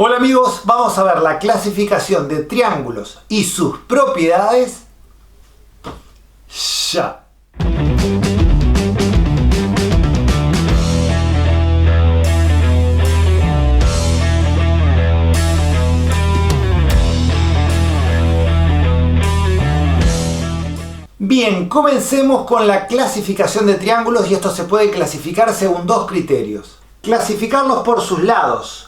Hola amigos, vamos a ver la clasificación de triángulos y sus propiedades ya. Bien, comencemos con la clasificación de triángulos y esto se puede clasificar según dos criterios. Clasificarlos por sus lados.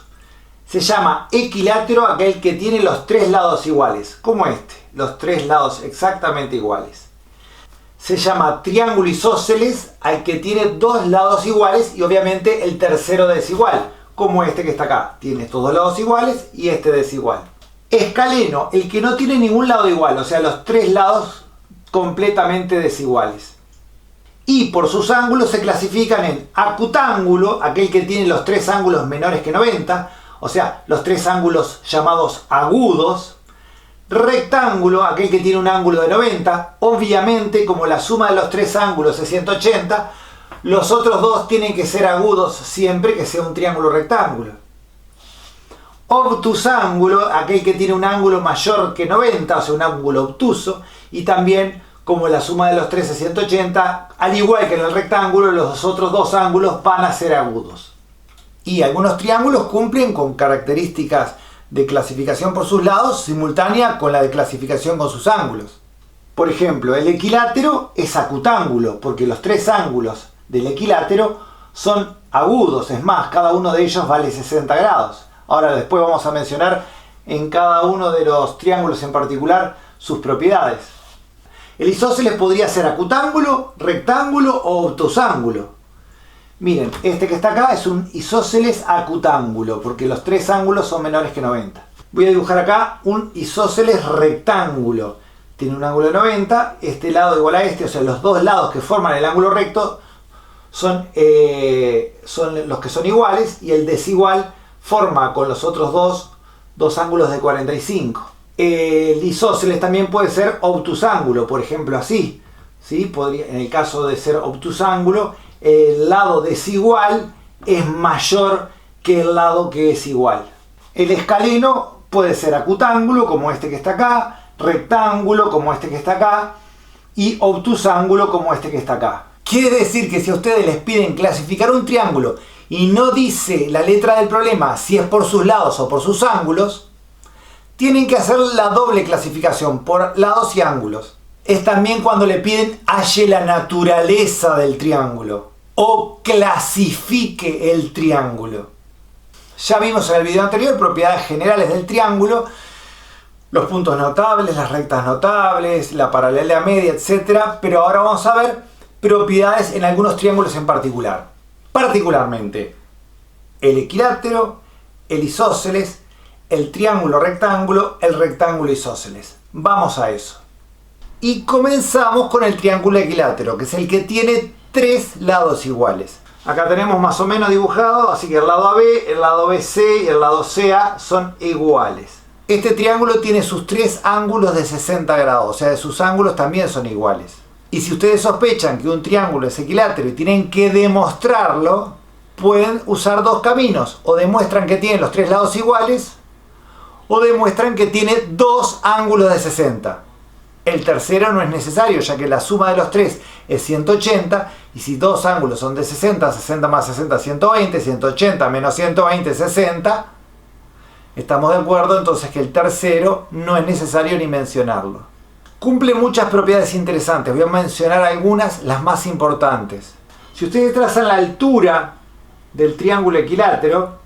Se llama equilátero aquel que tiene los tres lados iguales, como este, los tres lados exactamente iguales. Se llama triángulo isósceles al que tiene dos lados iguales y obviamente el tercero desigual, como este que está acá. Tiene estos dos lados iguales y este desigual. Escaleno, el que no tiene ningún lado igual, o sea, los tres lados completamente desiguales. Y por sus ángulos se clasifican en acutángulo, aquel que tiene los tres ángulos menores que 90, o sea, los tres ángulos llamados agudos. Rectángulo, aquel que tiene un ángulo de 90. Obviamente, como la suma de los tres ángulos es 180, los otros dos tienen que ser agudos siempre que sea un triángulo rectángulo. Obtusángulo, aquel que tiene un ángulo mayor que 90, o sea, un ángulo obtuso. Y también, como la suma de los tres es 180, al igual que en el rectángulo, los otros dos ángulos van a ser agudos. Y algunos triángulos cumplen con características de clasificación por sus lados simultánea con la de clasificación con sus ángulos. Por ejemplo, el equilátero es acutángulo porque los tres ángulos del equilátero son agudos, es más, cada uno de ellos vale 60 grados. Ahora después vamos a mencionar en cada uno de los triángulos en particular sus propiedades. El isósceles podría ser acutángulo, rectángulo o obtusángulo. Miren, este que está acá es un isósceles acutángulo, porque los tres ángulos son menores que 90. Voy a dibujar acá un isósceles rectángulo. Tiene un ángulo de 90, este lado igual a este, o sea, los dos lados que forman el ángulo recto son los que son iguales, y el desigual forma con los otros dos ángulos de 45. El isósceles también puede ser obtusángulo, por ejemplo así, ¿sí? En el caso de ser obtusángulo, el lado desigual es mayor que el lado que es igual. El escaleno puede ser acutángulo, como este que está acá, rectángulo, como este que está acá, y obtusángulo, como este que está acá. Quiere decir que si a ustedes les piden clasificar un triángulo y no dice la letra del problema si es por sus lados o por sus ángulos, tienen que hacer la doble clasificación por lados y ángulos. Es también cuando le piden halle la naturaleza del triángulo o clasifique el triángulo. Ya vimos en el video anterior propiedades generales del triángulo, los puntos notables, las rectas notables, la paralela media, etc. Pero ahora vamos a ver propiedades en algunos triángulos en particular. Particularmente el equilátero, el isósceles, el triángulo rectángulo, el rectángulo isósceles. Vamos a eso. Y comenzamos con el triángulo equilátero, que es el que tiene tres lados iguales. Acá tenemos más o menos dibujado, así que el lado AB, el lado BC y el lado CA son iguales. Este triángulo tiene sus tres ángulos de 60 grados, o sea, sus ángulos también son iguales. Y si ustedes sospechan que un triángulo es equilátero y tienen que demostrarlo, pueden usar dos caminos. O demuestran que tiene los tres lados iguales, o demuestran que tiene dos ángulos de 60. El tercero no es necesario, ya que la suma de los tres es 180, y si dos ángulos son de 60, 60 más 60, 120, 180 menos 120, 60, estamos de acuerdo entonces que el tercero no es necesario ni mencionarlo. Cumple muchas propiedades interesantes, voy a mencionar algunas, las más importantes. Si ustedes trazan la altura del triángulo equilátero,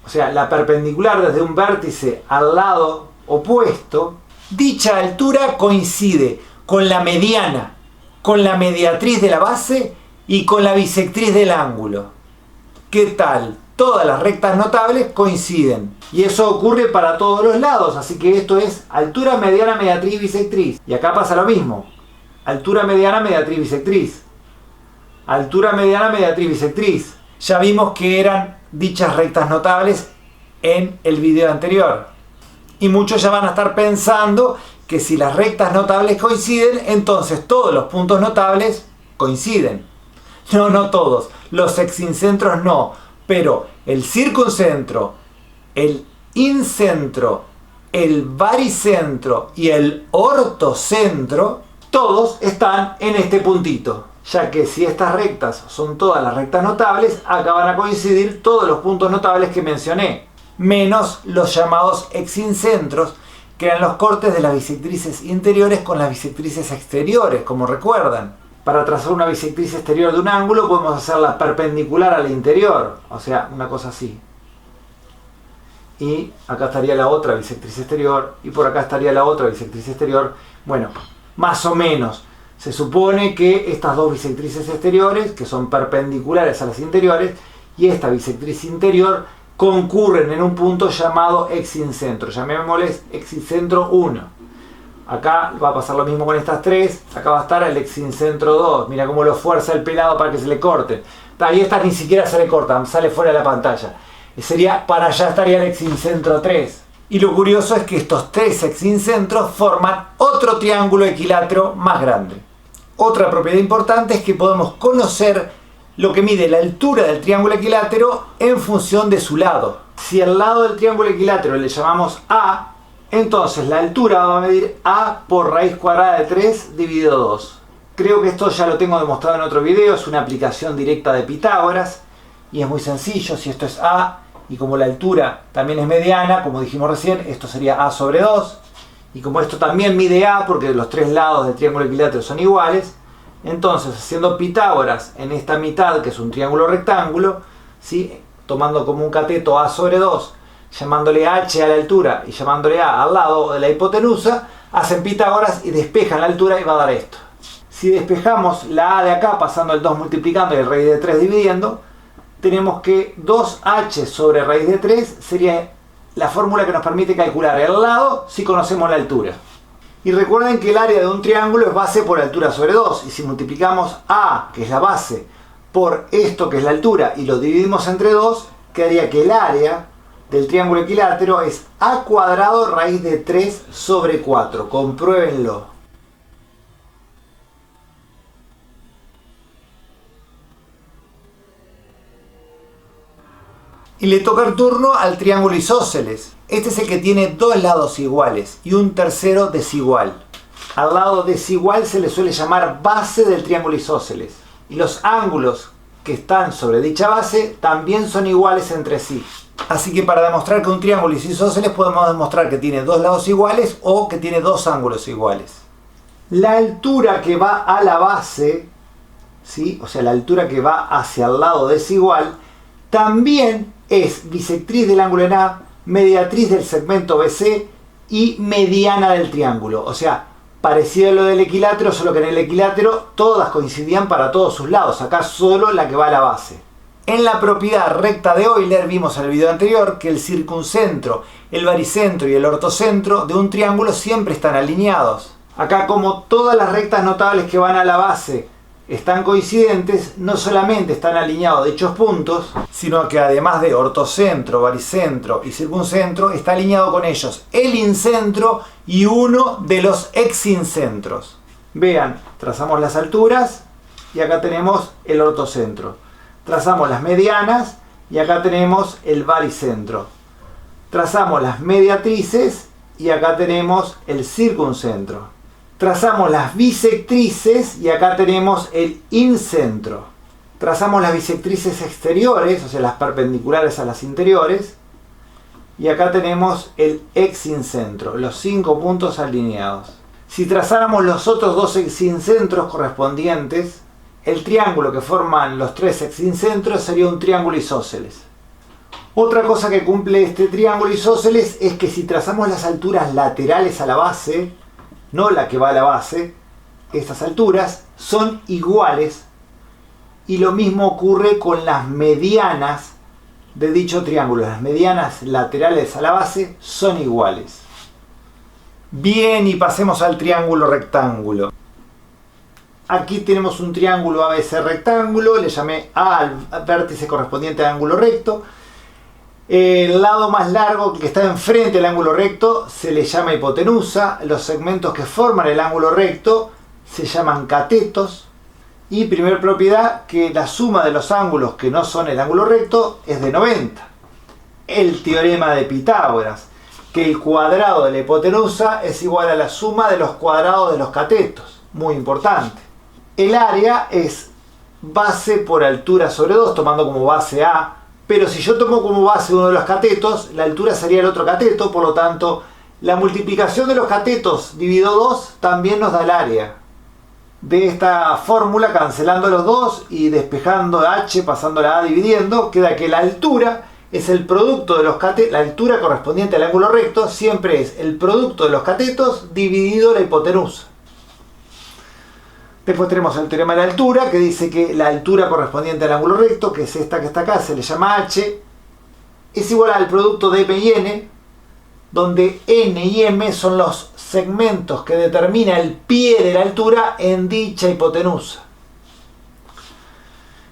o sea, la perpendicular desde un vértice al lado opuesto, dicha altura coincide con la mediana, con la mediatriz de la base y con la bisectriz del ángulo. ¿Qué tal? Todas las rectas notables coinciden. Y eso ocurre para todos los lados, así que esto es altura, mediana, mediatriz, bisectriz. Y acá pasa lo mismo. Altura, mediana, mediatriz, bisectriz. Altura, mediana, mediatriz, bisectriz. Ya vimos que eran dichas rectas notables en el video anterior. Y muchos ya van a estar pensando que si las rectas notables coinciden, entonces todos los puntos notables coinciden. No, no todos. Los excincentros no. Pero el circuncentro, el incentro, el baricentro y el ortocentro, todos están en este puntito, ya que si estas rectas son todas las rectas notables, acá van a coincidir todos los puntos notables que mencioné, menos los llamados exincentros, que eran los cortes de las bisectrices interiores con las bisectrices exteriores, como recuerdan. Para trazar una bisectriz exterior de un ángulo podemos hacerla perpendicular al interior, o sea, una cosa así. Y acá estaría la otra bisectriz exterior, y por acá estaría la otra bisectriz exterior. Bueno, más o menos. Se supone que estas dos bisectrices exteriores, que son perpendiculares a las interiores, y esta bisectriz interior, concurren en un punto llamado exincentro. Llamémosles exincentro 1. Acá va a pasar lo mismo con estas tres. Acá va a estar el exincentro 2. Mira cómo lo fuerza el pelado para que se le corte. Y estas ni siquiera se le cortan, sale fuera de la pantalla. Sería, para allá estaría el exincentro 3. Y lo curioso es que estos tres exincentros forman otro triángulo equilátero más grande. Otra propiedad importante es que podemos conocer lo que mide la altura del triángulo equilátero en función de su lado. Si al lado del triángulo equilátero le llamamos A, entonces la altura va a medir A por raíz cuadrada de 3 dividido 2. Creo que esto ya lo tengo demostrado en otro video, es una aplicación directa de Pitágoras y es muy sencillo. Si esto es A y como la altura también es mediana, como dijimos recién, esto sería A sobre 2. Y como esto también mide A porque los tres lados del triángulo equilátero son iguales, entonces haciendo Pitágoras en esta mitad, que es un triángulo rectángulo, ¿sí? Tomando como un cateto A sobre 2, llamándole H a la altura y llamándole A al lado de la hipotenusa, hacen Pitágoras y despejan la altura y va a dar esto. Si despejamos la A de acá pasando el 2 multiplicando y el raíz de 3 dividiendo, tenemos que 2h sobre raíz de 3 sería la fórmula que nos permite calcular el lado si conocemos la altura. Y recuerden que el área de un triángulo es base por altura sobre 2. Y si multiplicamos A, que es la base, por esto que es la altura, y lo dividimos entre 2, quedaría que el área del triángulo equilátero es A cuadrado raíz de 3 sobre 4. Compruébenlo. Y le toca el turno al triángulo isósceles. Este es el que tiene dos lados iguales y un tercero desigual. Al lado desigual se le suele llamar base del triángulo isósceles. Y los ángulos que están sobre dicha base también son iguales entre sí. Así que para demostrar que un triángulo es isósceles podemos demostrar que tiene dos lados iguales o que tiene dos ángulos iguales. La altura que va a la base, ¿sí? O sea, la altura que va hacia el lado desigual, también es bisectriz del ángulo en A, mediatriz del segmento BC y mediana del triángulo. O sea, parecido a lo del equilátero, solo que en el equilátero todas coincidían para todos sus lados. Acá solo la que va a la base. En la propiedad recta de Euler vimos en el video anterior que el circuncentro, el baricentro y el ortocentro de un triángulo siempre están alineados. Acá, como todas las rectas notables que van a la base están coincidentes, no solamente están alineados dichos puntos, sino que además de ortocentro, baricentro y circuncentro, está alineado con ellos el incentro y uno de los exincentros. Vean, trazamos las alturas y acá tenemos el ortocentro. Trazamos las medianas y acá tenemos el baricentro. Trazamos las mediatrices y acá tenemos el circuncentro. Trazamos las bisectrices y acá tenemos el incentro. Trazamos las bisectrices exteriores, o sea, las perpendiculares a las interiores. Y acá tenemos el exincentro, los 5 puntos alineados. Si trazáramos los otros dos exincentros correspondientes, el triángulo que forman los tres exincentros sería un triángulo isósceles. Otra cosa que cumple este triángulo isósceles es que si trazamos las alturas laterales a la base, no la que va a la base, estas alturas son iguales, y lo mismo ocurre con las medianas de dicho triángulo. Las medianas laterales a la base son iguales. Bien, y pasemos al triángulo rectángulo. Aquí tenemos un triángulo ABC rectángulo, le llamé A al vértice correspondiente al ángulo recto. El lado más largo, que está enfrente del ángulo recto, se le llama hipotenusa. Los segmentos que forman el ángulo recto se llaman catetos. Y primera propiedad, que la suma de los ángulos que no son el ángulo recto es de 90. el teorema de Pitágoras, que el cuadrado de la hipotenusa es igual a la suma de los cuadrados de los catetos. Muy importante. El área es base por altura sobre 2, tomando como base A, pero si yo tomo como base uno de los catetos, la altura sería el otro cateto, por lo tanto, la multiplicación de los catetos dividido 2 también nos da el área. De esta fórmula, cancelando los dos y despejando h, pasando la a dividiendo, queda que la altura es el producto de los catetos, la altura correspondiente al ángulo recto siempre es el producto de los catetos dividido la hipotenusa. Después tenemos el teorema de la altura, que dice que la altura correspondiente al ángulo recto, que es esta que está acá, se le llama h, es igual al producto de m y n, donde n y m son los segmentos que determina el pie de la altura en dicha hipotenusa.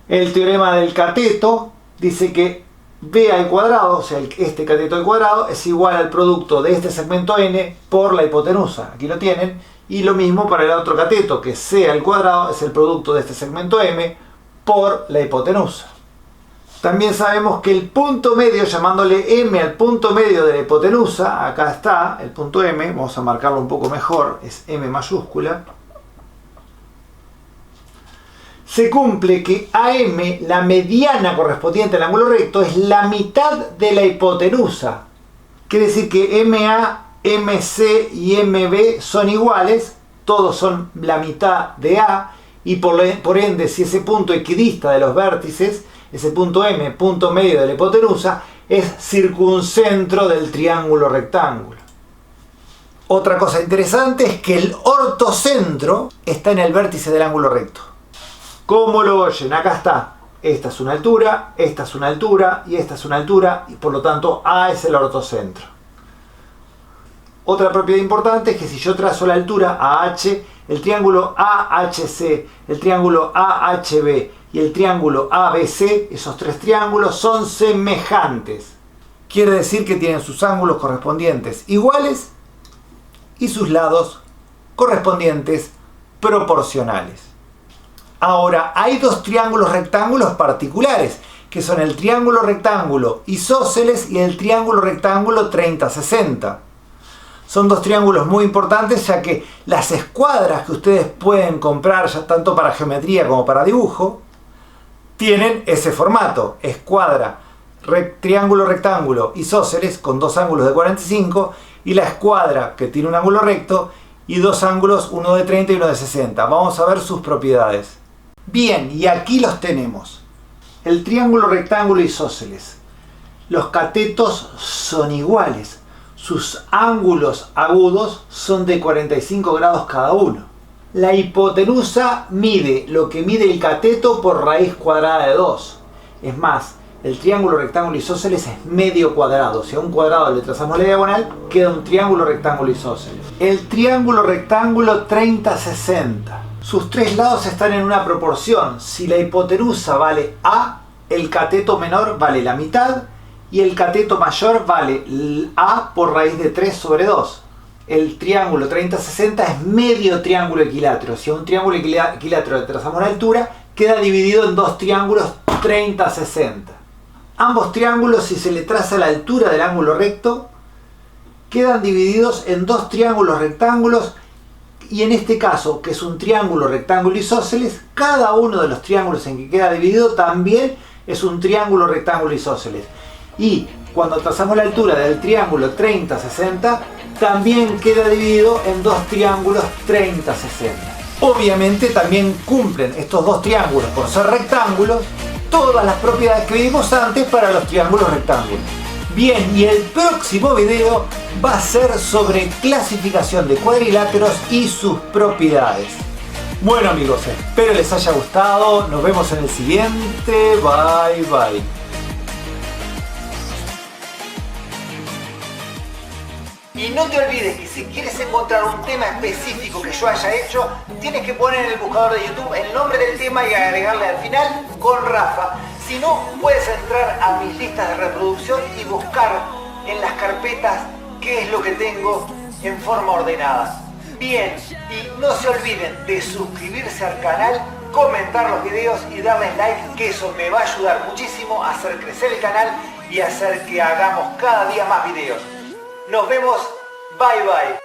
El teorema del cateto dice que b al cuadrado, o sea, este cateto al cuadrado, es igual al producto de este segmento n por la hipotenusa. Aquí lo tienen. Y lo mismo para el otro cateto, que c al cuadrado es el producto de este segmento m por la hipotenusa. También sabemos que el punto medio, llamándole m al punto medio de la hipotenusa, acá está el punto m, vamos a marcarlo un poco mejor, es m mayúscula. Se cumple que AM, la mediana correspondiente al ángulo recto, es la mitad de la hipotenusa. Quiere decir que MA, MC y MB son iguales, todos son la mitad de A, y por ende, si ese punto equidista de los vértices, ese punto M, punto medio de la hipotenusa, es circuncentro del triángulo rectángulo. Otra cosa interesante es que el ortocentro está en el vértice del ángulo recto. ¿Cómo lo oyen? Acá está. Esta es una altura, esta es una altura y esta es una altura, y por lo tanto A es el ortocentro. Otra propiedad importante es que si yo trazo la altura AH, el triángulo AHC, el triángulo AHB y el triángulo ABC, esos tres triángulos son semejantes. Quiere decir que tienen sus ángulos correspondientes iguales y sus lados correspondientes proporcionales. Ahora, hay dos triángulos rectángulos particulares, que son el triángulo rectángulo isósceles y el triángulo rectángulo 30-60. Son dos triángulos muy importantes, ya que las escuadras que ustedes pueden comprar, ya tanto para geometría como para dibujo, tienen ese formato: escuadra, triángulo rectángulo isósceles con dos ángulos de 45, y la escuadra que tiene un ángulo recto y dos ángulos, uno de 30 y uno de 60. Vamos a ver sus propiedades. Bien, y aquí los tenemos. El triángulo rectángulo isósceles. Los catetos son iguales. Sus ángulos agudos son de 45 grados cada uno. La hipotenusa mide lo que mide el cateto por raíz cuadrada de 2. Es más, el triángulo rectángulo isósceles es medio cuadrado. Si a un cuadrado le trazamos la diagonal, queda un triángulo rectángulo isósceles. El triángulo rectángulo 30-60. Sus tres lados están en una proporción. Si la hipotenusa vale A, el cateto menor vale la mitad y el cateto mayor vale A por raíz de 3 sobre 2. El triángulo 30-60 es medio triángulo equilátero. Si a un triángulo equilátero le trazamos la altura, queda dividido en dos triángulos 30-60. Ambos triángulos, si se le traza la altura del ángulo recto, quedan divididos en dos triángulos rectángulos, y en este caso, que es un triángulo rectángulo isósceles, cada uno de los triángulos en que queda dividido también es un triángulo rectángulo isósceles. Y cuando trazamos la altura del triángulo 30-60, también queda dividido en dos triángulos 30-60. Obviamente también cumplen estos dos triángulos, por ser rectángulos, todas las propiedades que vimos antes para los triángulos rectángulos. Bien, y el próximo video va a ser sobre clasificación de cuadriláteros y sus propiedades. Bueno amigos, espero les haya gustado. Nos vemos en el siguiente. Bye bye. Y no te olvides que si quieres encontrar un tema específico que yo haya hecho, tienes que poner en el buscador de YouTube el nombre del tema y agregarle al final con Rafa. Si no, puedes entrar a mis listas de reproducción y buscar en las carpetas qué es lo que tengo en forma ordenada. Bien, y no se olviden de suscribirse al canal, comentar los videos y darles like, que eso me va a ayudar muchísimo a hacer crecer el canal y hacer que hagamos cada día más videos. Nos vemos, bye bye.